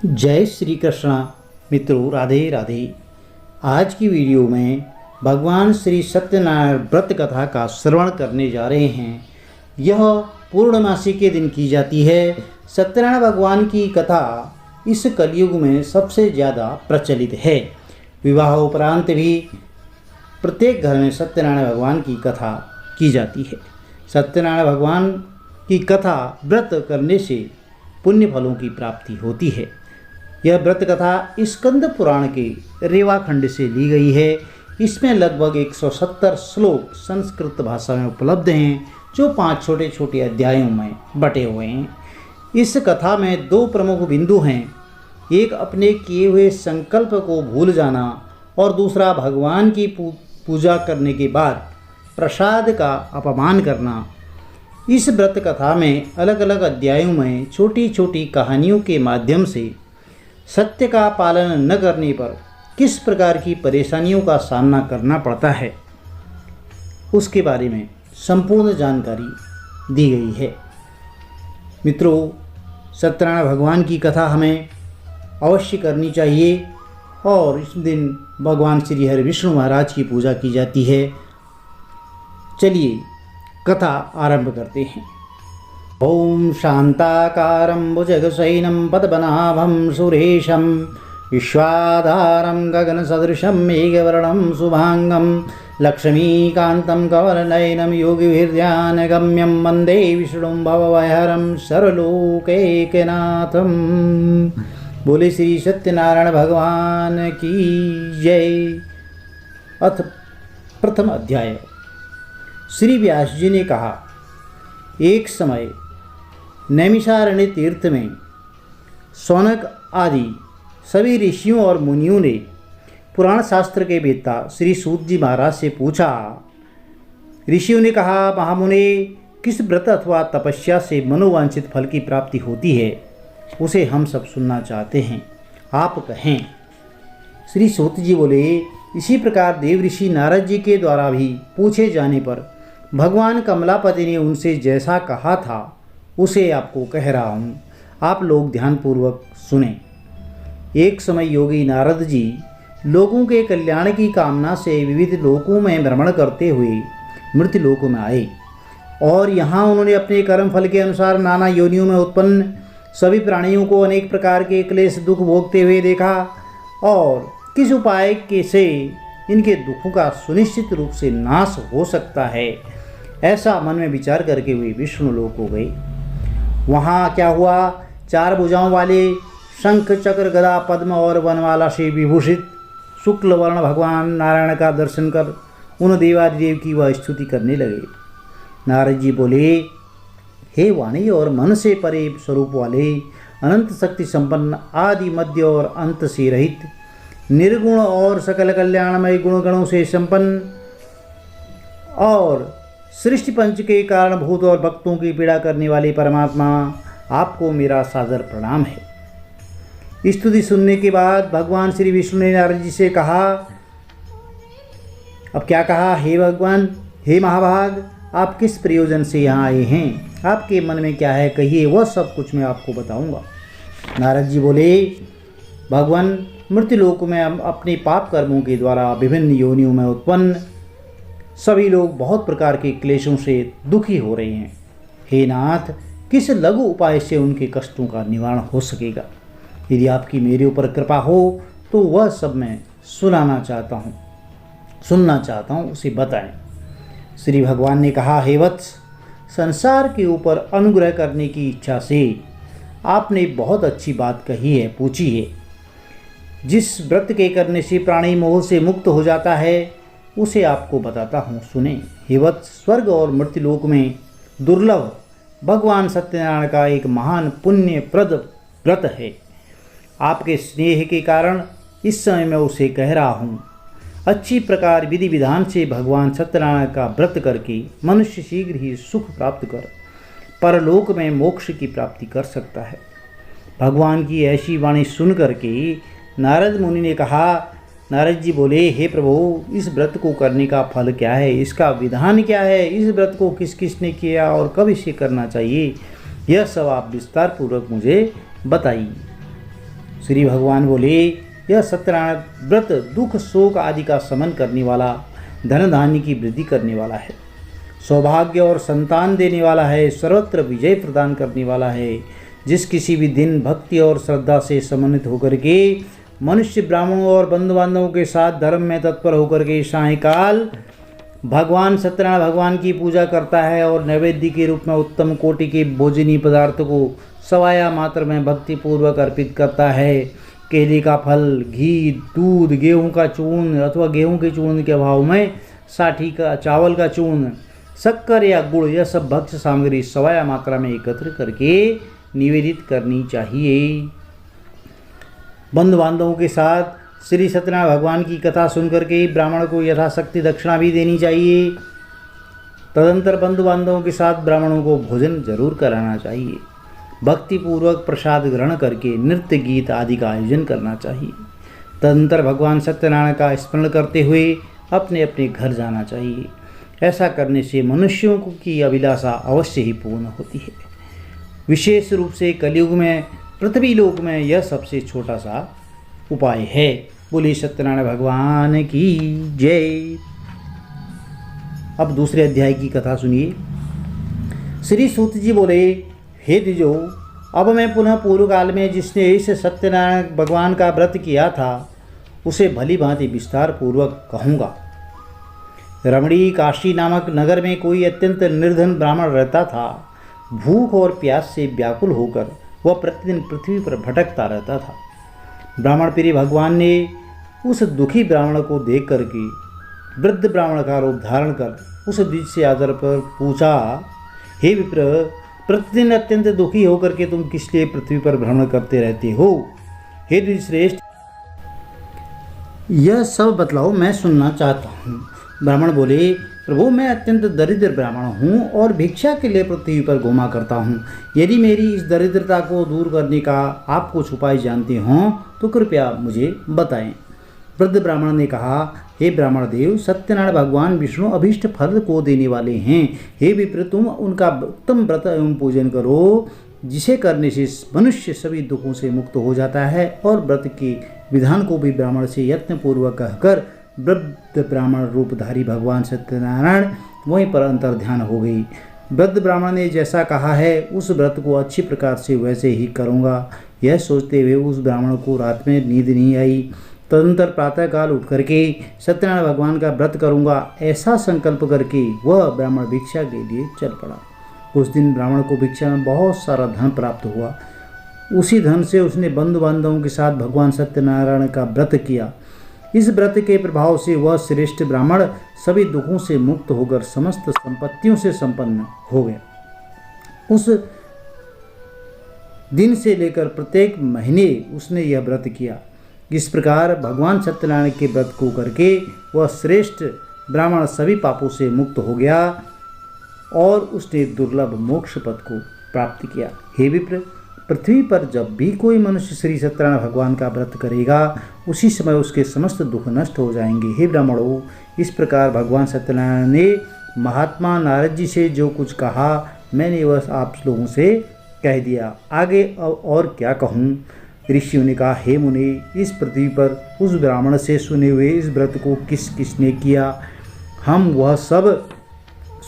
जय श्री कृष्णा। मित्रों, राधे राधे। आज की वीडियो में भगवान श्री सत्यनारायण व्रत कथा का श्रवण करने जा रहे हैं। यह पूर्णमासी के दिन की जाती है। सत्यनारायण भगवान की कथा इस कलयुग में सबसे ज़्यादा प्रचलित है। विवाह उपरांत भी प्रत्येक घर में सत्यनारायण भगवान की कथा की जाती है। सत्यनारायण भगवान की कथा व्रत करने से पुण्य फलों की प्राप्ति होती है। यह व्रत कथा स्कंद पुराण के रेवाखंड से ली गई है। इसमें लगभग 170 श्लोक संस्कृत भाषा में उपलब्ध हैं, जो 5 छोटे छोटे अध्यायों में बटे हुए हैं। इस कथा में 2 प्रमुख बिंदु हैं। एक अपने किए हुए संकल्प को भूल जाना और दूसरा भगवान की पूजा करने के बाद प्रसाद का अपमान करना। इस व्रत कथा में अलग अलग अध्यायों में छोटी छोटी कहानियों के माध्यम से सत्य का पालन न करने पर किस प्रकार की परेशानियों का सामना करना पड़ता है, उसके बारे में संपूर्ण जानकारी दी गई है। मित्रों, सत्यनारायण भगवान की कथा हमें अवश्य करनी चाहिए और इस दिन भगवान श्री हरि विष्णु महाराज की पूजा की जाती है। चलिए कथा आरंभ करते हैं। ओम शांताकारं भुजगशयनं पद्मनाभं सुरेशं विश्वाधारं गगनसदृशं मेघवर्णं शुभांगं लक्ष्मीकान्तं कमलनयनं योगिभिर्ध्यानगम्यं वन्दे विष्णुं भवभयहरं सर्वलोकैकनाथं। बोले श्री सत्यनारायण भगवान की जय। अथ प्रथम अध्याय। श्री व्यास जी ने कहा, एक समय नैमिषारण्य तीर्थ में शौनक आदि सभी ऋषियों और मुनियों ने पुराण शास्त्र के वेत्ता श्री सूत जी महाराज से पूछा। ऋषियों ने कहा, महामुने, किस व्रत अथवा तपस्या से मनोवांछित फल की प्राप्ति होती है, उसे हम सब सुनना चाहते हैं, आप कहें। श्री सूत जी बोले, इसी प्रकार देव ऋषि नारद जी के द्वारा भी पूछे जाने पर भगवान कमलापति ने उनसे जैसा कहा था उसे आपको कह रहा हूँ, आप लोग ध्यानपूर्वक सुने। एक समय योगी नारद जी लोगों के कल्याण की कामना से विविध लोकों में भ्रमण करते हुए मृत्यु लोकों में आए और यहाँ उन्होंने अपने कर्म फल के अनुसार नाना योनियों में उत्पन्न सभी प्राणियों को अनेक प्रकार के क्लेश दुख भोगते हुए देखा और किस उपाय के से इनके दुखों का सुनिश्चित रूप से नाश हो सकता है, ऐसा मन में विचार करके वे विष्णु लोक हो गए। वहाँ क्या हुआ, 4 भुजाओं वाले शंख चक्र गदा पद्म और वनमाला से विभूषित शुक्ल वर्ण भगवान नारायण का दर्शन कर उन देवादिदेव की वह स्तुति करने लगे। नारद जी बोले, हे वाणी और मन से परे स्वरूप वाले, अनंत शक्ति संपन्न, आदि मध्य और अंत से रहित, निर्गुण और सकल कल्याणमय गुणगणों से संपन्न और सृष्टि पंच के कारणभूत और भक्तों की पीड़ा करने वाले परमात्मा, आपको मेरा सादर प्रणाम है। स्तुति सुनने के बाद भगवान श्री विष्णु ने नारद जी से कहा, अब क्या कहा, हे भगवान, हे महाभाग, आप किस प्रयोजन से यहाँ आए हैं, आपके मन में क्या है, कहिए, वह सब कुछ मैं आपको बताऊंगा। नारद जी बोले, भगवान, मृत्युलोक में अपने पाप कर्मों के द्वारा विभिन्न योनियों में उत्पन्न सभी लोग बहुत प्रकार के क्लेशों से दुखी हो रहे हैं। हे नाथ, किस लघु उपाय से उनके कष्टों का निवारण हो सकेगा? यदि आपकी मेरे ऊपर कृपा हो तो वह सब मैं सुनना चाहता हूँ, उसे बताएं। श्री भगवान ने कहा, हे वत्स, संसार के ऊपर अनुग्रह करने की इच्छा से आपने बहुत अच्छी बात कही है, पूछी है। जिस व्रत के करने से प्राणी मोह से मुक्त हो जाता है उसे आपको बताता हूँ, सुने। हे वत्स, स्वर्ग और मृत्युलोक में दुर्लभ भगवान सत्यनारायण का एक महान पुण्यप्रद व्रत है। आपके स्नेह के कारण इस समय मैं उसे कह रहा हूँ। अच्छी प्रकार विधि विधान से भगवान सत्यनारायण का व्रत करके मनुष्य शीघ्र ही सुख प्राप्त कर परलोक में मोक्ष की प्राप्ति कर सकता है। भगवान की ऐसी वाणी सुन करके नारद मुनि ने कहा, नारद जी बोले, हे प्रभु, इस व्रत को करने का फल क्या है, इसका विधान क्या है, इस व्रत को किस किस ने किया और कब इसे करना चाहिए, यह सब आप विस्तार पूर्वक मुझे बताइए। श्री भगवान बोले, यह सत्यनारायण व्रत दुख शोक आदि का शमन करने वाला, धन धान्य की वृद्धि करने वाला है, सौभाग्य और संतान देने वाला है, सर्वत्र विजय प्रदान करने वाला है। जिस किसी भी दिन भक्ति और श्रद्धा से समन्वित होकर के मनुष्य ब्राह्मणों और बंधु बांधवों के साथ धर्म में तत्पर होकर के सायंकाल भगवान सत्यनारायण भगवान की पूजा करता है और नैवेद्य के रूप में उत्तम कोटि के भोजनी पदार्थ को सवाया मात्र में भक्ति पूर्वक अर्पित करता है। केले का फल, घी, दूध, गेहूं का चूर्ण अथवा गेहूं के चूर्ण के अभाव में साठी का चावल का चूर्ण, शक्कर या गुड़, यह सब भक्ष्य सामग्री सवाया मात्रा में एकत्र करके निवेदित करनी चाहिए। बंधु बांधवों के साथ श्री सत्यनारायण भगवान की कथा सुनकर के ब्राह्मण को यथाशक्ति दक्षिणा भी देनी चाहिए। तदंतर बंधु बांधवों के साथ ब्राह्मणों को भोजन जरूर कराना चाहिए। भक्ति पूर्वक प्रसाद ग्रहण करके नृत्य गीत आदि का आयोजन करना चाहिए। तदंतर भगवान सत्यनारायण का स्मरण करते हुए अपने अपने घर जाना चाहिए। ऐसा करने से मनुष्यों की अभिलाषा अवश्य ही पूर्ण होती है। विशेष रूप से कलयुग में पृथ्वी लोक में यह सबसे छोटा सा उपाय है। बोले सत्यनारायण भगवान की जय। अब दूसरे अध्याय की कथा सुनिए। श्री सूत जी बोले, हे द्विजो, अब मैं पुनः पूर्व काल में जिसने इस सत्यनारायण भगवान का व्रत किया था उसे भली भांति विस्तार पूर्वक कहूँगा। रमणी काशी नामक नगर में कोई अत्यंत निर्धन ब्राह्मण रहता था। भूख और प्यास से व्याकुल होकर वह प्रतिदिन पृथ्वी पर भटकता रहता था। ब्राह्मण प्रिय भगवान ने उस दुखी ब्राह्मण को देख करके वृद्ध ब्राह्मण का रूप धारण कर उस द्विज से आदर पर पूछा, हे विप्र, प्रतिदिन अत्यंत दुखी होकर के तुम किस लिए पृथ्वी पर भ्रमण करते रहते हो? हे द्विज श्रेष्ठ, यह सब बतलाओ, मैं सुनना चाहता हूँ। ब्राह्मण बोले, प्रभु, मैं अत्यंत दरिद्र ब्राह्मण हूँ और भिक्षा के लिए पृथ्वी पर घूमा करता हूँ। यदि मेरी इस दरिद्रता को दूर करने का आप कुछ उपाय जानते हों तो कृपया मुझे बताएं। वृद्ध ब्राह्मण ने कहा, हे ब्राह्मण देव, सत्यनारायण भगवान विष्णु अभीष्ट फल को देने वाले हैं। हे विप्र, तुम उनका उत्तम व्रत एवं पूजन करो, जिसे करने से मनुष्य सभी दुखों से मुक्त हो जाता है। और व्रत के विधान को भी ब्राह्मण से यत्नपूर्वक कहकर वृद्ध ब्राह्मण रूपधारी भगवान सत्यनारायण वहीं पर अंतर्ध्यान हो गई। वृद्ध ब्राह्मण ने जैसा कहा है उस व्रत को अच्छी प्रकार से वैसे ही करूँगा। यह सोचते हुए उस ब्राह्मण को रात में नींद नहीं आई। तदनंतर प्रातःकाल उठ करके सत्यनारायण भगवान का व्रत करूँगा ऐसा संकल्प करके वह ब्राह्मण भिक्षा के लिए चल पड़ा। उस दिन ब्राह्मण को भिक्षा में बहुत सारा धन प्राप्त हुआ। उसी धन से उसने बंधु बांधवों के साथ भगवान सत्यनारायण का व्रत किया। इस व्रत के प्रभाव से वह श्रेष्ठ ब्राह्मण सभी दुखों से मुक्त होकर समस्त संपत्तियों से संपन्न हो गया। उस दिन से लेकर प्रत्येक महीने उसने यह व्रत किया। इस प्रकार भगवान सत्यनारायण के व्रत को करके वह श्रेष्ठ ब्राह्मण सभी पापों से मुक्त हो गया और उसने दुर्लभ मोक्ष पद को प्राप्त किया। हे विप्र, पृथ्वी पर जब भी कोई मनुष्य श्री सत्यनारायण भगवान का व्रत करेगा उसी समय उसके समस्त दुख नष्ट हो जाएंगे। हे ब्राह्मणों, इस प्रकार भगवान सत्यनारायण ने महात्मा नारद जी से जो कुछ कहा मैंने वह आप लोगों से कह दिया। आगे और क्या कहूँ? ऋषियों ने कहा, हे मुनि, इस पृथ्वी पर उस ब्राह्मण से सुने हुए इस व्रत को किस किसने किया, हम वह सब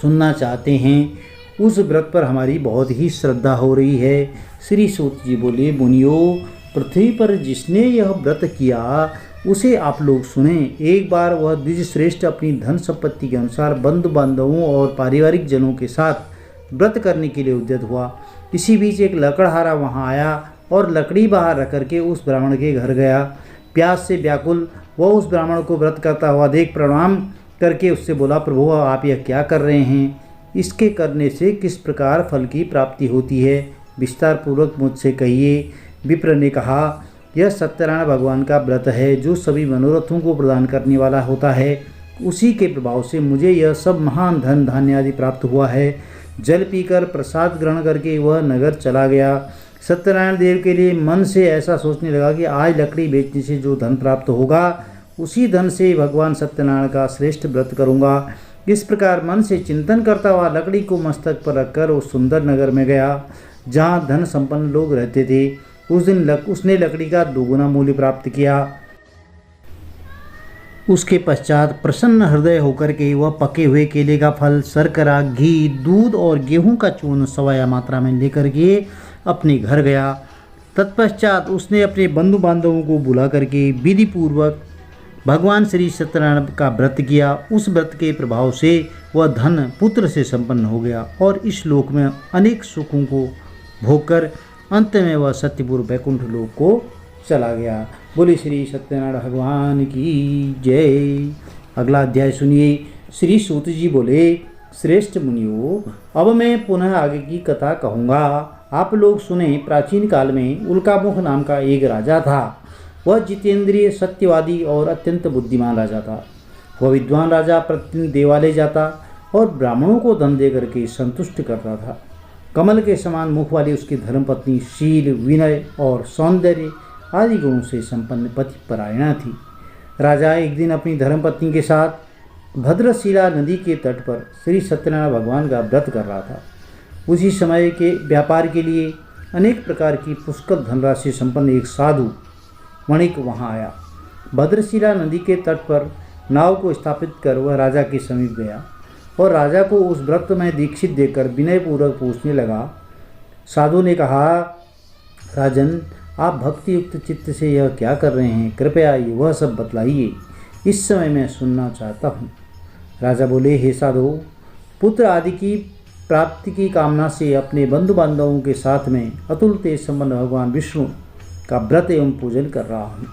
सुनना चाहते हैं। उस व्रत पर हमारी बहुत ही श्रद्धा हो रही है। श्री सूत जी बोले, मुनियों, पृथ्वी पर जिसने यह व्रत किया उसे आप लोग सुने। एक बार वह द्विज श्रेष्ठ अपनी धन संपत्ति के अनुसार बंधु बांधवों और पारिवारिक जनों के साथ व्रत करने के लिए उद्यत हुआ। इसी बीच एक लकड़हारा वहाँ आया और लकड़ी बाहर रख करके उस ब्राह्मण के घर गया। प्यास से व्याकुल वह उस ब्राह्मण को व्रत करता हुआ देख प्रणाम करके उससे बोला, प्रभु, आप यह क्या कर रहे हैं? इसके करने से किस प्रकार फल की प्राप्ति होती है? विस्तार पूर्वक मुझसे कहिए। विप्र ने कहा, यह सत्यनारायण भगवान का व्रत है जो सभी मनोरथों को प्रदान करने वाला होता है। उसी के प्रभाव से मुझे यह सब महान धन धान्य आदि प्राप्त हुआ है। जल पीकर प्रसाद ग्रहण करके वह नगर चला गया। सत्यनारायण देव के लिए मन से ऐसा सोचने लगा कि आज लकड़ी बेचने से जो धन प्राप्त होगा उसी धन से भगवान सत्यनारायण का श्रेष्ठ व्रत करूँगा। इस प्रकार मन से चिंतन करता हुआ लकड़ी को मस्तक पर रखकर उस सुंदर नगर में गया जहाँ धन संपन्न लोग रहते थे। उस दिन उसने लकड़ी का दोगुना मूल्य प्राप्त किया। उसके पश्चात प्रसन्न हृदय होकर के वह पके हुए केले का फल, शर्करा, घी, दूध और गेहूं का चूर्ण सवाया मात्रा में लेकर के अपने घर गया। तत्पश्चात उसने अपने बंधु बांधवों को बुला करके विधि पूर्वक भगवान श्री सत्यनारायण का व्रत किया। उस व्रत के प्रभाव से वह धन पुत्र से संपन्न हो गया और इस लोक में अनेक सुखों को भोगकर अंत में वह सत्यपुर वैकुंठ लोक को चला गया। बोले श्री सत्यनारायण भगवान की जय। अगला अध्याय सुनिए। श्री सूत जी बोले, श्रेष्ठ मुनियों, अब मैं पुनः आगे की कथा कहूँगा। आप लोग सुने, प्राचीन काल में उल्कामुख नाम का एक राजा था। वह जितेंद्रिय, सत्यवादी और अत्यंत बुद्धिमान राजा था। वह विद्वान राजा प्रतिदिन देवालय जाता और ब्राह्मणों को धन दे करके संतुष्ट करता था। कमल के समान मुख वाली उसकी धर्मपत्नी शील, विनय और सौंदर्य आदि गुणों से संपन्न पतिपरायणा थी। राजा एक दिन अपनी धर्मपत्नी के साथ भद्रशिला नदी के तट पर श्री सत्यनारायण भगवान का व्रत कर रहा था। उसी समय के व्यापार के लिए अनेक प्रकार की पुष्कल धनराशि संपन्न एक साधु वणिक वहाँ आया। भद्रशिला नदी के तट पर नाव को स्थापित कर वह राजा के समीप गया और राजा को उस व्रत में दीक्षित देखकर विनयपूर्वक पूछने लगा। साधु ने कहा, राजन, आप भक्ति युक्त चित्त से यह क्या कर रहे हैं? कृपया वह सब बतलाइए, इस समय मैं सुनना चाहता हूँ। राजा बोले, हे साधु, पुत्र आदि की प्राप्ति की कामना से अपने बंधु बांधवों के साथ में अतुल तेज संपन्न भगवान विष्णु का व्रत एवं पूजन कर रहा हूँ।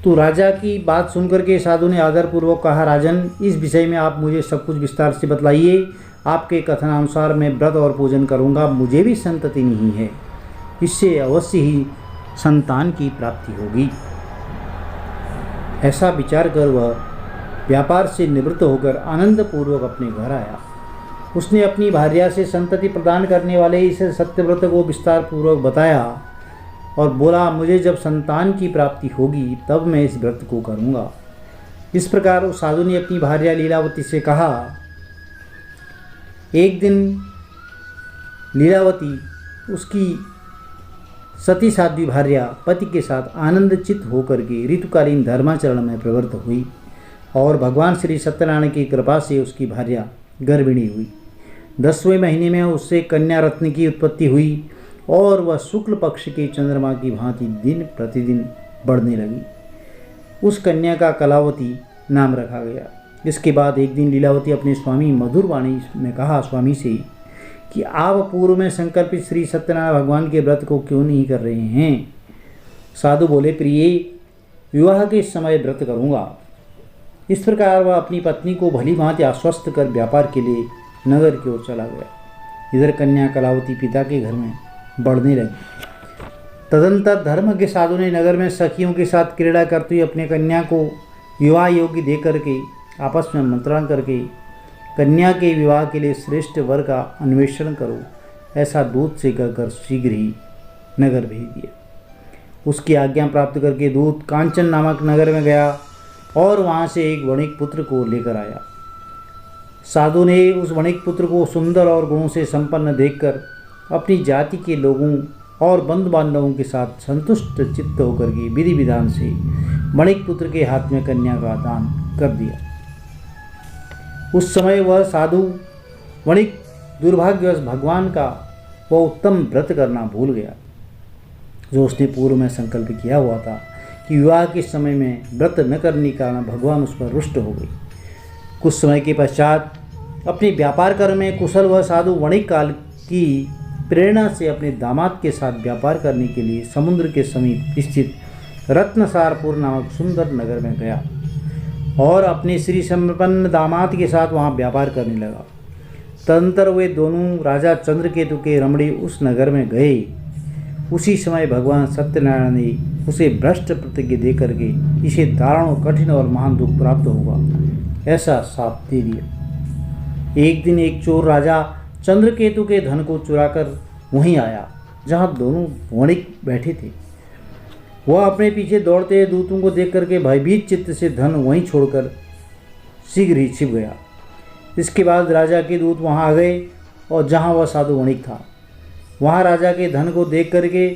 तो राजा की बात सुनकर के साधु ने आदरपूर्वक कहा, राजन, इस विषय में आप मुझे सब कुछ विस्तार से बतलाइए। आपके कथनानुसार मैं व्रत और पूजन करूँगा। मुझे भी संतति नहीं है, इससे अवश्य ही संतान की प्राप्ति होगी। ऐसा विचार कर वह व्यापार से निवृत्त होकर आनंदपूर्वक अपने घर आया। उसने अपनी भार्या से संतति प्रदान करने वाले इस सत्यव्रत को विस्तार पूर्वक बताया और बोला, मुझे जब संतान की प्राप्ति होगी तब मैं इस व्रत को करूँगा। इस प्रकार उस साधु ने अपनी भार्या लीलावती से कहा। एक दिन लीलावती उसकी सती साध्वी भार्या पति के साथ आनंदचित होकर के ऋतुकालीन धर्माचरण में प्रवृत्त हुई और भगवान श्री सत्यनारायण की कृपा से उसकी भार्या गर्भिणी हुई। 10वें महीने में उससे कन्या रत्न की उत्पत्ति हुई और वह शुक्ल पक्ष के चंद्रमा की भांति दिन प्रतिदिन बढ़ने लगी। उस कन्या का कलावती नाम रखा गया। इसके बाद एक दिन लीलावती अपने स्वामी मधुर वाणी में कहा स्वामी से कि आप पूर्व में संकल्पित श्री सत्यनारायण भगवान के व्रत को क्यों नहीं कर रहे हैं? साधु बोले, प्रिय, विवाह के समय व्रत करूँगा। इस प्रकार वह अपनी पत्नी को भली भांति आश्वस्त कर व्यापार के लिए नगर की ओर चला गया। इधर कन्या कलावती पिता के घर में बढ़ने लगी। तदंतर धर्म के साधु ने नगर में सखियों के साथ क्रीड़ा करते हुए अपने कन्या को विवाह योग्य दे करके आपस में मंत्रण करके कन्या के विवाह के लिए श्रेष्ठ वर का अन्वेषण करो, ऐसा दूत से कहकर शीघ्र ही नगर भेज दिया। उसकी आज्ञा प्राप्त करके दूत कांचन नामक नगर में गया और वहाँ से एक वणिक पुत्र को लेकर आया। साधु ने उस वणिक पुत्र को सुंदर और गुणों से संपन्न देखकर अपनी जाति के लोगों और बंधु बांधवों के साथ संतुष्ट चित्त होकर के विधि विधान से वणिक पुत्र के हाथ में कन्या का दान कर दिया। उस समय वह साधु वणिक दुर्भाग्यवश भगवान का वह उत्तम व्रत करना भूल गया जो उसने पूर्व में संकल्प किया हुआ था कि विवाह के समय में व्रत न करने के कारण भगवान उस पर रुष्ट हो गई। कुछ समय के पश्चात अपने व्यापार कर्म में कुशल वह साधु वणिक काल की प्रेरणा से अपने दामाद के साथ व्यापार करने के लिए समुद्र के समीप स्थित रत्नसारपुर नामक सुंदर नगर में गया और अपने श्री संपन्न दामाद के साथ वहाँ व्यापार करने लगा। तदंतर वे दोनों राजा चंद्रकेतु के रमणी उस नगर में गए। उसी समय भगवान सत्यनारायण ने उसे भ्रष्ट प्रतिज्ञा दे करके इसे दारुण, कठिन और महान दुख प्राप्त होगा ऐसा शाप दे दिया। एक दिन एक चोर राजा चंद्रकेतु के धन को चुराकर वहीं आया जहाँ दोनों वणिक बैठे थे। वह अपने पीछे दौड़ते दूतों को देख करके भयभीत चित्त से धन वहीं छोड़कर शीघ्र ही छिप गया। इसके बाद राजा के दूत वहां आ गए और जहाँ वह साधु वणिक था। वहाँ राजा के धन को देख करके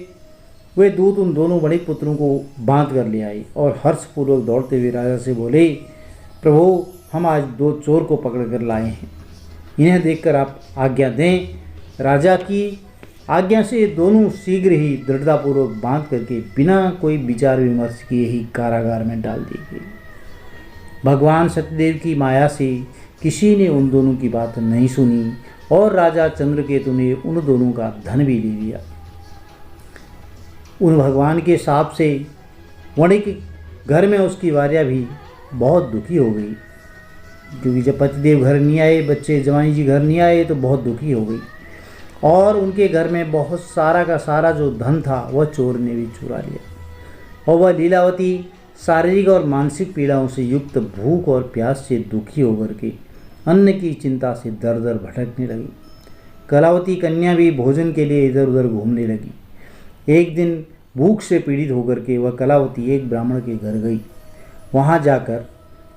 वे दूत उन दोनों वणिक पुत्रों को बांध कर ले आए और हर्षपूर्वक दौड़ते हुए राजा से बोले, प्रभु, हम आज 2 चोर को पकड़ कर लाए हैं, इन्हें देखकर आप आज्ञा दें। राजा की आज्ञा से ये दोनों शीघ्र ही दृढ़तापूर्वक बांध करके बिना कोई विचार विमर्श किए ही कारागार में डाल दिए गए। भगवान सत्यदेव की माया से किसी ने उन दोनों की बात नहीं सुनी और राजा चंद्रकेतु ने उन दोनों का धन भी ले लिया। उन भगवान के शाप से वणिक घर में उसकी भार्या भी बहुत दुखी हो गई, क्योंकि जब पतिदेव घर नहीं आए, बच्चे जवाई जी घर नहीं आए तो बहुत दुखी हो गई। और उनके घर में बहुत सारा का सारा जो धन था वह चोर ने भी चुरा लिया और वह लीलावती शारीरिक और मानसिक पीड़ाओं से युक्त भूख और प्यास से दुखी होकर के अन्न की चिंता से दर दर भटकने लगी। कलावती कन्या भी भोजन के लिए इधर उधर घूमने लगी। एक दिन भूख से पीड़ित होकर के वह कलावती एक ब्राह्मण के घर गई। वहाँ जाकर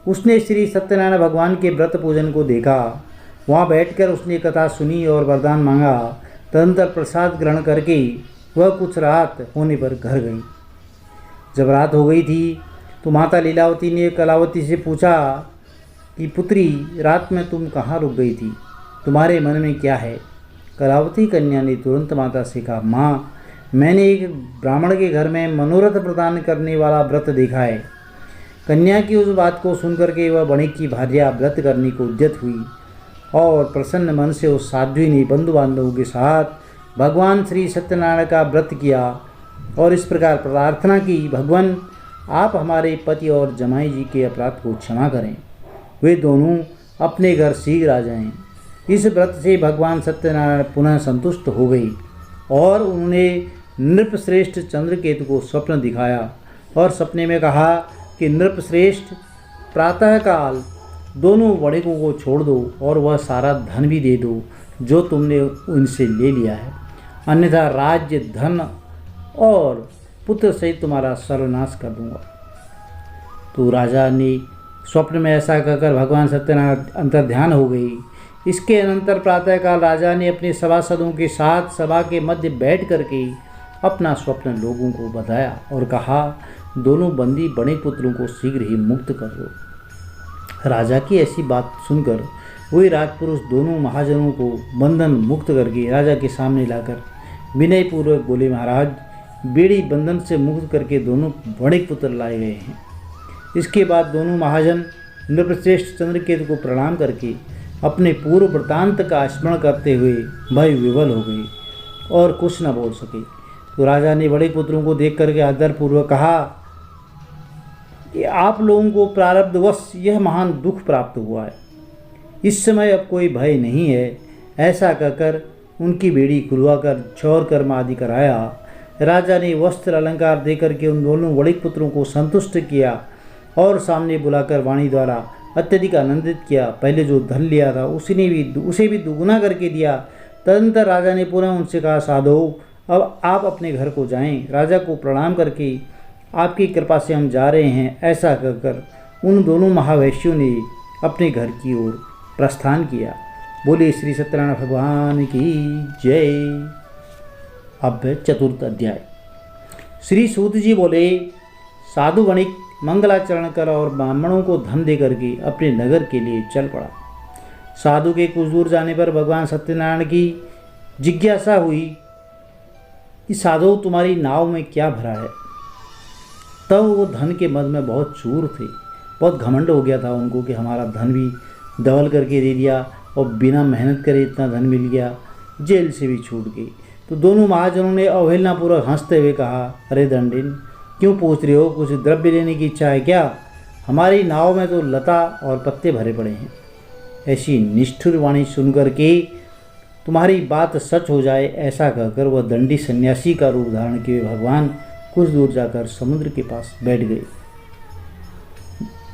उसने श्री सत्यनारायण भगवान के व्रत पूजन को देखा। वहाँ बैठकर उसने कथा सुनी और वरदान मांगा। तदनंतर प्रसाद ग्रहण करके वह कुछ रात होने पर घर गई। जब रात हो गई थी तो माता लीलावती ने कलावती से पूछा कि पुत्री, रात में तुम कहाँ रुक गई थी, तुम्हारे मन में क्या है? कलावती कन्या ने तुरंत माता से कहा, माँ, मैंने एक ब्राह्मण के घर में मनोरथ प्रदान करने वाला व्रत देखा है। कन्या की उस बात को सुनकर के वह वणिक की भार्या व्रत करने को उद्यत हुई और प्रसन्न मन से उस साध्वी ने बंधु बांधवों के साथ भगवान श्री सत्यनारायण का व्रत किया और इस प्रकार प्रार्थना की, भगवान, आप हमारे पति और जमाई जी के अपराध को क्षमा करें, वे दोनों अपने घर शीघ्र आ जाएं। इस व्रत से भगवान सत्यनारायण पुनः संतुष्ट हो गई और उन्होंने नृपश्रेष्ठ चंद्रकेतु को स्वप्न दिखाया और सपने में कहा कि नृपश्रेष्ठ, प्रातःकाल दोनों वणिकों को छोड़ दो और वह सारा धन भी दे दो जो तुमने उनसे ले लिया है, अन्यथा राज्य, धन और पुत्र सहित तुम्हारा सर्वनाश कर दूंगा। तो राजा ने स्वप्न में ऐसा कहकर भगवान सत्यनारायण अंतर्ध्यान हो गई। इसके अनंतर प्रातःकाल राजा ने अपने सभासदों के साथ सभा के मध्य बैठ करके अपना स्वप्न लोगों को बताया और कहा, दोनों बंदी बड़े पुत्रों को शीघ्र ही मुक्त कर दो। राजा की ऐसी बात सुनकर वही राजपुरुष दोनों महाजनों को बंधन मुक्त करके राजा के सामने लाकर विनयपूर्वक बोले, महाराज, बेड़ी बंधन से मुक्त करके दोनों वणिक पुत्र लाए गए हैं। इसके बाद दोनों महाजन नृपश्रेष्ठ चंद्रकेतु को प्रणाम करके अपने पूर्व वृत्तांत का स्मरण करते हुए भय विवल हो गए और कुछ न बोल सके। तो राजा ने बड़े पुत्रों को देख करके आदरपूर्वक कहा कि आप लोगों को प्रारब्धवश यह महान दुख प्राप्त हुआ है, इस समय अब कोई भय नहीं है। ऐसा कहकर उनकी बेड़ी खुलवाकर क्षौर कर्म आदि कराया। राजा ने वस्त्र अलंकार देकर के उन दोनों वणिक पुत्रों को संतुष्ट किया और सामने बुलाकर वाणी द्वारा अत्यधिक आनंदित किया। पहले जो धन लिया था उसे भी दुगुना करके दिया। तदनंतर राजा ने पुनः उनसे कहा, साधो, अब आप अपने घर को जाएं। राजा को प्रणाम करके आपकी कृपा से हम जा रहे हैं। ऐसा कहकर उन दोनों महावैश्यों ने अपने घर की ओर प्रस्थान किया। बोले श्री सत्यनारायण भगवान की जय। अब चतुर्थ अध्याय। श्री सूत जी बोले, साधु वणिक मंगलाचरण कर और ब्राह्मणों को धन दे करके अपने नगर के लिए चल पड़ा। साधु के कुछ दूर जाने पर भगवान सत्यनारायण की जिज्ञासा हुई कि साधु, तुम्हारी नाव में क्या भरा है? तब वो धन के मद में बहुत चूर थे, बहुत घमंड हो गया था उनको कि हमारा धन भी डबल करके दे दिया और बिना मेहनत करे इतना धन मिल गया, जेल से भी छूट गई। तो दोनों महाजनों ने अवहेलनापूर्वक हंसते हुए कहा, अरे दंडिन, क्यों पूछ रहे हो? कुछ द्रव्य लेने की इच्छा है क्या? हमारी नाव में तो लता और पत्ते भरे पड़े हैं। ऐसी निष्ठुर वाणी सुनकर के तुम्हारी बात सच हो जाए, ऐसा कहकर वह दंडी सन्यासी का रूप धारण किए भगवान कुछ दूर जाकर समुद्र के पास बैठ गए।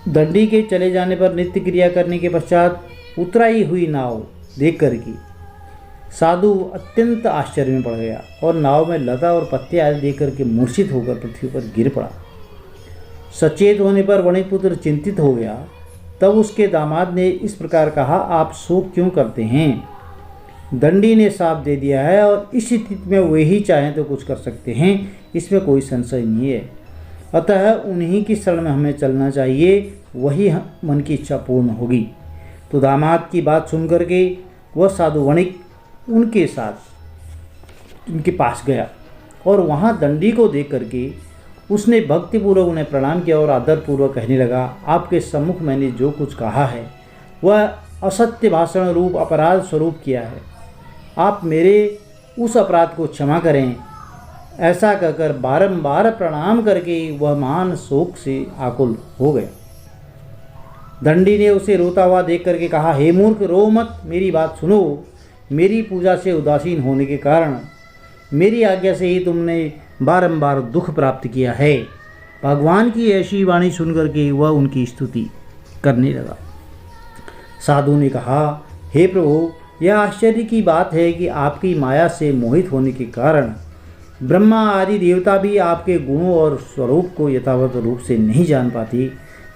दंडी के चले जाने पर नित्य क्रिया करने के पश्चात उतराई हुई नाव देख करके साधु अत्यंत आश्चर्य में पड़ गया और नाव में लता और पत्ते आदि देख करके मूर्छित होकर पृथ्वी पर गिर पड़ा। सचेत होने पर वणिकपुत्र चिंतित हो गया। तब उसके दामाद ने इस प्रकार कहा, आप शोक क्यों करते हैं? दंडी ने साफ दे दिया है और इस स्थिति में वे ही चाहें तो कुछ कर सकते हैं, इसमें कोई संशय नहीं है। अतः उन्हीं की शरण में हमें चलना चाहिए, वही मन की इच्छा पूर्ण होगी। तो दामाद की बात सुन करके वह साधु वणिक उनके साथ उनके पास गया और वहाँ दंडी को देख करके उसने भक्तिपूर्वक उन्हें प्रणाम किया और आदरपूर्वक कहने लगा, आपके सम्मुख मैंने जो कुछ कहा है वह असत्य भाषण रूप अपराध स्वरूप किया है। आप मेरे उस अपराध को क्षमा करें। ऐसा कहकर बारंबार प्रणाम करके वह महान शोक से आकुल हो गया। दंडी ने उसे रोता हुआ देख करके कहा, हे मूर्ख, रो मत, मेरी बात सुनो। मेरी पूजा से उदासीन होने के कारण मेरी आज्ञा से ही तुमने बारंबार दुख प्राप्त किया है। भगवान की ऐसी वाणी सुनकर के वह उनकी स्तुति करने लगा। साधु ने कहा, हे प्रभु, यह आश्चर्य की बात है कि आपकी माया से मोहित होने के कारण ब्रह्मा आदि देवता भी आपके गुणों और स्वरूप को यथावत रूप से नहीं जान पाती।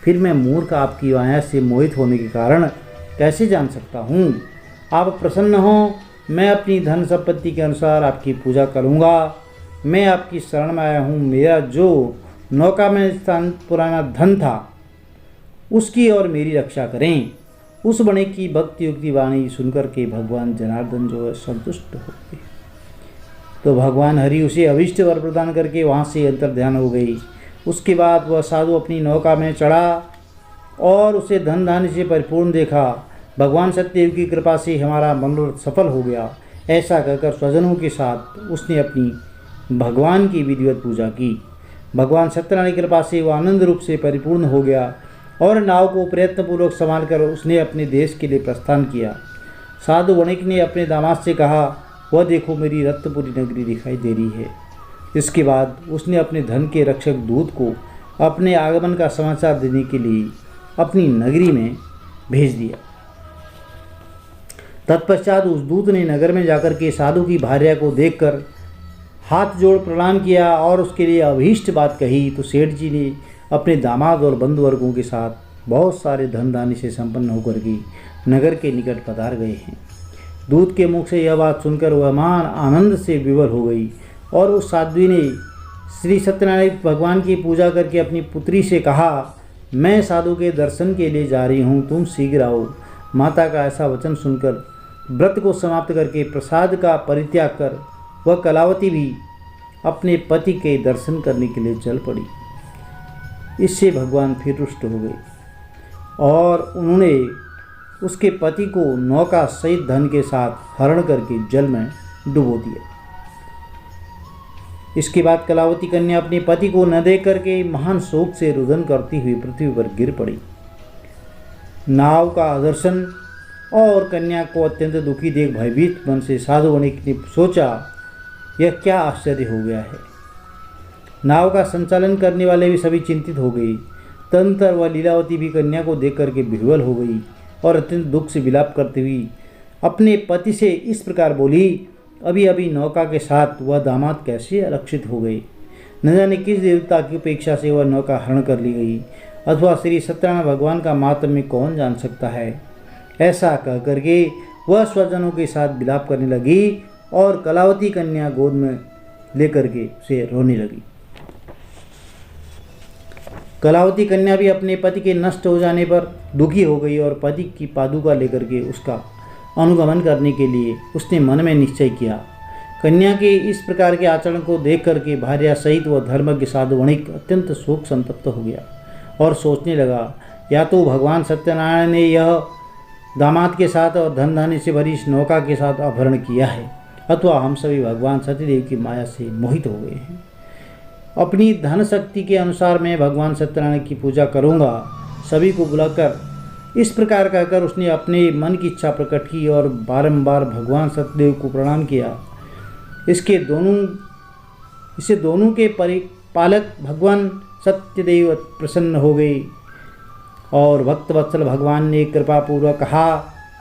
फिर मैं मूर्ख आपकी माया से मोहित होने के कारण कैसे जान सकता हूँ? आप प्रसन्न हो, मैं अपनी धन संपत्ति के अनुसार आपकी पूजा करूँगा। मैं आपकी शरण में आया हूँ। मेरा जो नौका में स्थान पुराना धन था उसकी और मेरी रक्षा करें। उस बणे की भक्ति युक्ति वाणी सुनकर के भगवान जनार्दन जो है संतुष्ट हो गए। तो भगवान हरि उसे अभिष्ट वर प्रदान करके वहाँ से अंतर ध्यान हो गई। उसके बाद वह साधु अपनी नौका में चढ़ा और उसे धन धान्य से परिपूर्ण देखा। भगवान सत्यदेव की कृपा से हमारा मनोरथ सफल हो गया। ऐसा कहकर स्वजनों के साथ उसने अपनी भगवान की विधिवत पूजा की। भगवान सत्यनारायण की कृपा से वह आनंद रूप से परिपूर्ण हो गया और नाव को प्रयत्नपूर्वक संभाल कर उसने अपने देश के लिए प्रस्थान किया। साधु वणिक ने अपने दामाद से कहा, वह देखो, मेरी रत्नपुरी नगरी दिखाई दे रही है। इसके बाद उसने अपने धन के रक्षक दूत को अपने आगमन का समाचार देने के लिए अपनी नगरी में भेज दिया। तत्पश्चात उस दूत ने नगर में जाकर के साधु की भार्या को देखकर हाथ जोड़ प्रणाम किया और उसके लिए अभीष्ट बात कही। तो सेठ जी ने अपने दामाद और बंधु वर्गों के साथ बहुत सारे धन धान्य से संपन्न होकर के नगर के निकट पधार गए हैं। दूत के मुख से यह बात सुनकर वह महान आनंद से विवल हो गई और उस साध्वी ने श्री सत्यनारायण भगवान की पूजा करके अपनी पुत्री से कहा, मैं साधु के दर्शन के लिए जा रही हूँ, तुम शीघ्र आओ। माता का ऐसा वचन सुनकर व्रत को समाप्त करके प्रसाद का परित्याग कर वह कलावती भी अपने पति के दर्शन करने के लिए चल पड़ी। इससे भगवान फिर रुष्ट हो गए और उन्होंने उसके पति को नौका सहित धन के साथ हरण करके जल में डुबो दिया। इसके बाद कलावती कन्या अपने पति को न देख करके महान शोक से रुदन करती हुई पृथ्वी पर गिर पड़ी। नाव का दर्शन और कन्या को अत्यंत दुखी देख भयभीत मन से साधु वणिक ने सोचा, यह क्या आश्चर्य हो गया है। नाव का संचालन करने वाले भी सभी चिंतित हो गए। तदनंतर वह लीलावती भी कन्या को देख करके विह्वल हो गई और अत्यंत दुख से विलाप करती हुई अपने पति से इस प्रकार बोली, अभी अभी नौका के साथ वह दामाद कैसे आरक्षित हो गए। न जाने किस देवता की उपेक्षा से वह नौका हरण कर ली गई, अथवा श्री सत्यनारायण भगवान का मातम्य कौन जान सकता है। ऐसा कह करके वह स्वजनों के साथ विलाप करने लगी और कलावती कन्या गोद में लेकर के उसे रोने लगी। कलावती कन्या भी अपने पति के नष्ट हो जाने पर दुखी हो गई और पति की पादुका लेकर के उसका अनुगमन करने के लिए उसने मन में निश्चय किया। कन्या के इस प्रकार के आचरण को देख करके भार्या सहित वह धर्मज्ञ साधु वणिक अत्यंत शोक संतप्त हो गया और सोचने लगा, या तो भगवान सत्यनारायण ने यह दामाद के साथ और धन धान्य से भरी इस नौका के साथ अपहरण किया है, अथवा हम सभी भगवान सत्यदेव की माया से मोहित हो गए हैं। अपनी धन शक्ति के अनुसार मैं भगवान सत्यनारायण की पूजा करूंगा। सभी को बुलाकर इस प्रकार कहकर उसने अपने मन की इच्छा प्रकट की और बारंबार भगवान सत्यदेव को प्रणाम किया। इससे दोनों के परिपालक भगवान सत्यदेव प्रसन्न हो गए और भक्त वत्सल भगवान ने कृपा पूर्वक कहा,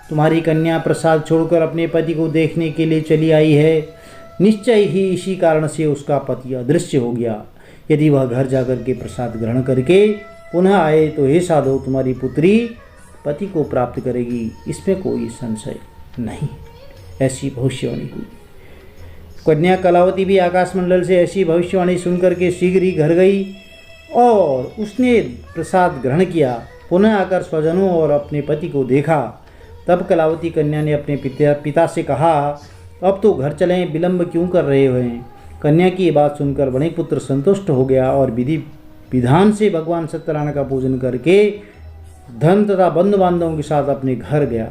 तुम्हारी कन्या प्रसाद छोड़कर अपने पति को देखने के लिए चली आई है। निश्चय ही इसी कारण से उसका पति अदृश्य हो गया। यदि वह घर जाकर के प्रसाद ग्रहण करके पुनः आए तो हे साधु, तुम्हारी पुत्री पति को प्राप्त करेगी, इसमें कोई संशय नहीं। ऐसी भविष्यवाणी हुई। कन्या कलावती भी आकाशमंडल से ऐसी भविष्यवाणी सुनकर के शीघ्र ही घर गई और उसने प्रसाद ग्रहण किया। पुनः आकर स्वजनों और अपने पति को देखा। तब कलावती कन्या ने अपने पिता से कहा, अब तो घर चलें, विलंब क्यों कर रहे हैं। कन्या की ये बात सुनकर बड़े पुत्र संतुष्ट हो गया और विधि विधान से भगवान सत्यनारायण का पूजन करके धन तथा बंधु बांधवों के साथ अपने घर गया।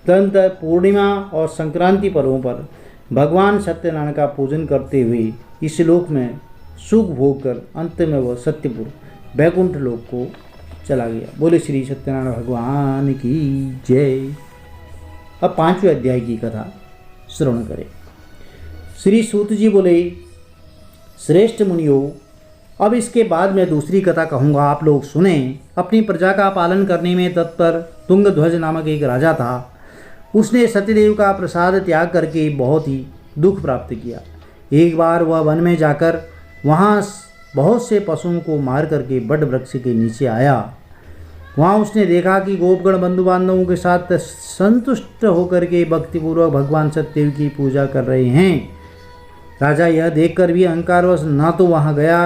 तदनंतर पूर्णिमा और संक्रांति पर्वों पर भगवान सत्यनारायण का पूजन करते हुए इस लोक में सुख भोग कर अंत में वह सत्यपुर वैकुंठ लोक को चला गया। बोले श्री सत्यनारायण भगवान की जय। अब 5वें अध्याय की कथा श्रवण करें। श्री सूत जी बोले, श्रेष्ठ मुनियों, अब इसके बाद मैं दूसरी कथा कहूँगा, आप लोग सुने। अपनी प्रजा का पालन करने में तत्पर तुंगध्वज नामक एक राजा था। उसने सत्यदेव का प्रसाद त्याग करके बहुत ही दुख प्राप्त किया। एक बार वह वन में जाकर वहाँ बहुत से पशुओं को मार करके बड़ वृक्ष के नीचे आया। वहाँ उसने देखा कि गोपगण बंधु बांधवों के साथ संतुष्ट होकर के भक्तिपूर्वक भगवान सत्यदेव की पूजा कर रहे हैं। राजा यह देखकर भी अहंकारवश ना तो वहाँ गया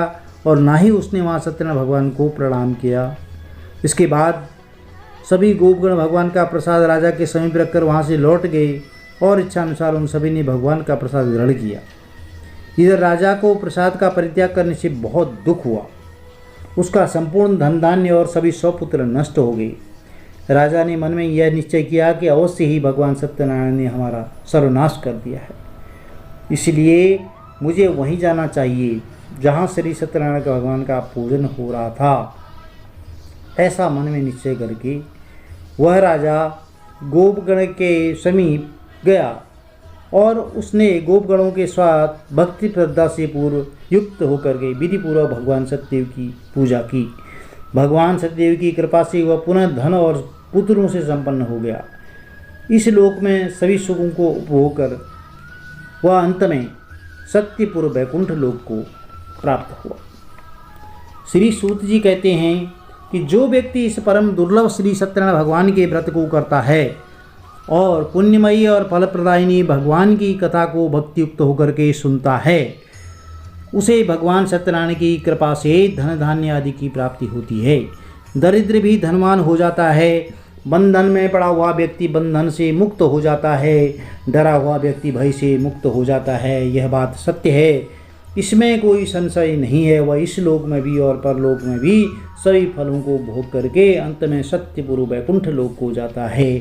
और ना ही उसने वहाँ सत्यनारायण भगवान को प्रणाम किया। इसके बाद सभी गोपगण भगवान का प्रसाद राजा के समीप रखकर वहाँ से लौट गए और इच्छानुसार उन सभी ने भगवान का प्रसाद ग्रहण किया। इधर राजा को प्रसाद का परित्याग करने से बहुत दुख हुआ। उसका संपूर्ण धन धान्य और सभी स्वपुत्र नष्ट हो गए। राजा ने मन में यह निश्चय किया कि अवश्य ही भगवान सत्यनारायण ने हमारा सर्वनाश कर दिया है, इसलिए मुझे वहीं जाना चाहिए जहाँ श्री सत्यनारायण भगवान का पूजन हो रहा था। ऐसा मन में निश्चय करके वह राजा गोपगण के समीप गया और उसने गोपगणों के साथ भक्ति श्रद्धा से पूर्व युक्त होकर के विधिपूर्वक भगवान सत्यदेव की पूजा की। भगवान सत्यदेव की कृपा से वह पुनः धन और पुत्रों से संपन्न हो गया। इस लोक में सभी सुखों को उपभोग कर वह अंत में सत्यपुर वैकुंठ लोक को प्राप्त हुआ। श्री सूत जी कहते हैं कि जो व्यक्ति इस परम दुर्लभ श्री सत्यनारायण भगवान के व्रत को करता है और पुण्यमयी और फलप्रदायिनी भगवान की कथा को भक्तियुक्त होकर के सुनता है, उसे भगवान सत्यनारायण की कृपा से धन धान्य आदि की प्राप्ति होती है। दरिद्र भी धनवान हो जाता है। बंधन में पड़ा हुआ व्यक्ति बंधन से मुक्त हो जाता है। डरा हुआ व्यक्ति भय से मुक्त हो जाता है। यह बात सत्य है, इसमें कोई संशय नहीं है। वह इस लोक में भी और परलोक में भी सभी फलों को भोग करके अंत में सत्यपुर वैकुंठ लोक को जाता है।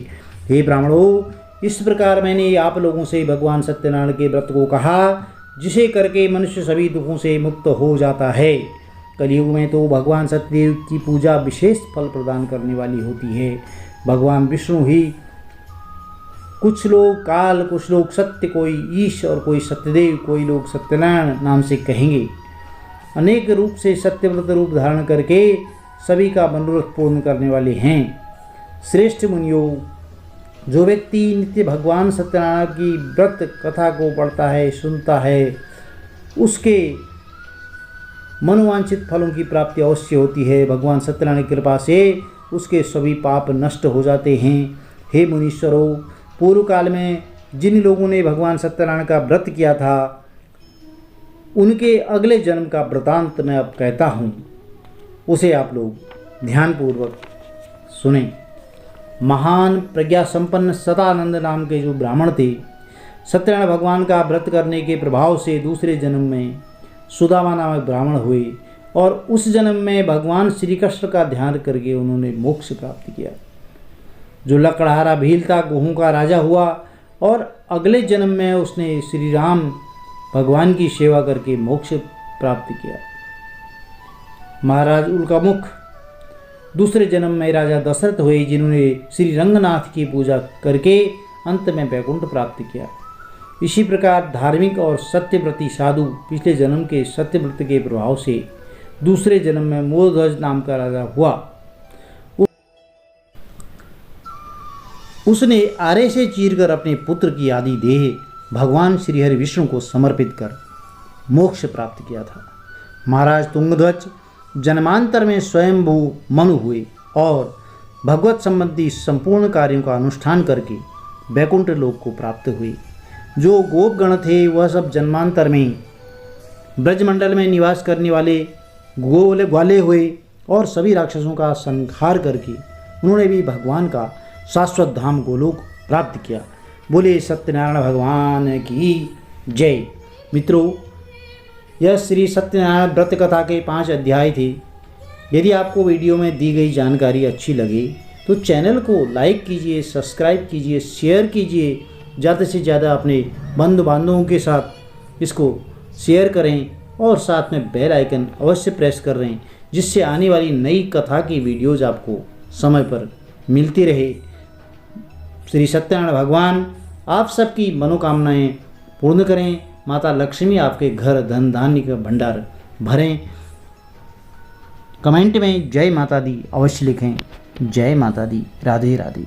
हे ब्राह्मणों, इस प्रकार मैंने आप लोगों से भगवान सत्यनारायण के व्रत को कहा, जिसे करके मनुष्य सभी दुखों से मुक्त हो जाता है। कलयुग में तो भगवान सत्यदेव की पूजा विशेष फल प्रदान करने वाली होती है। भगवान विष्णु ही, कुछ लोग काल, कुछ लोग सत्य, कोई ईश और कोई सत्यदेव, कोई लोग सत्यनारायण नाम से कहेंगे। अनेक रूप से सत्यव्रत रूप धारण करके सभी का मनोरथ पूर्ण करने वाले हैं। श्रेष्ठ मुनियों, जो व्यक्ति नित्य भगवान सत्यनारायण की व्रत कथा को पढ़ता है, सुनता है, उसके मनोवांछित फलों की प्राप्ति अवश्य होती है। भगवान सत्यनारायण की कृपा से उसके सभी पाप नष्ट हो जाते हैं। हे मुनीश्वरों, पूर्व काल में जिन लोगों ने भगवान सत्यनारायण का व्रत किया था, उनके अगले जन्म का वृतांत मैं अब कहता हूँ, उसे आप लोग ध्यानपूर्वक सुने। महान प्रज्ञा संपन्न सदानंद नाम के जो ब्राह्मण थे, सत्यनारायण भगवान का व्रत करने के प्रभाव से दूसरे जन्म में सुदामा नामक ब्राह्मण हुए और उस जन्म में भगवान श्री कृष्ण का ध्यान करके उन्होंने मोक्ष प्राप्त किया। जो लकड़हारा भील था, गोहों का राजा हुआ और अगले जन्म में उसने श्री राम भगवान की सेवा करके मोक्ष प्राप्त किया। महाराज उल्कामुख दूसरे जन्म में राजा दशरथ हुए, जिन्होंने श्री रंगनाथ की पूजा करके अंत में वैकुंठ प्राप्त किया। इसी प्रकार धार्मिक और सत्यव्रती साधु पिछले जन्म के सत्यव्रत के प्रभाव से दूसरे जन्म में मूलध्वज नाम का राजा हुआ। उसने आरे से चीरकर अपने पुत्र की आदि देह भगवान श्रीहरि विष्णु को समर्पित कर मोक्ष प्राप्त किया था। महाराज तुंगध्वज जन्मांतर में स्वयंभू मनु हुए और भगवत संबंधी संपूर्ण कार्यों का अनुष्ठान करके वैकुंठ लोक को प्राप्त हुए। जो गोपगण थे वह सब जन्मांतर में ब्रजमंडल में निवास करने वाले ग्वाले हुए और सभी राक्षसों का संहार करके उन्होंने भी भगवान का शाश्वत धाम गोलोक प्राप्त किया। बोले सत्यनारायण भगवान की जय। मित्रों, यह श्री सत्यनारायण व्रत कथा के 5 अध्याय थे। यदि आपको वीडियो में दी गई जानकारी अच्छी लगे तो चैनल को लाइक कीजिए, सब्सक्राइब कीजिए, शेयर कीजिए, ज़्यादा से ज़्यादा अपने बंधु बांधवों के साथ इसको शेयर करें और साथ में बेल आइकन अवश्य प्रेस कर रहे हैं, जिससे आने वाली नई कथा की वीडियोज़ आपको समय पर मिलती रहे। श्री सत्यनारायण भगवान आप सबकी मनोकामनाएं पूर्ण करें। माता लक्ष्मी आपके घर धन धान्य का भंडार भरें। कमेंट में जय माता दी अवश्य लिखें। जय माता दी। राधे राधे।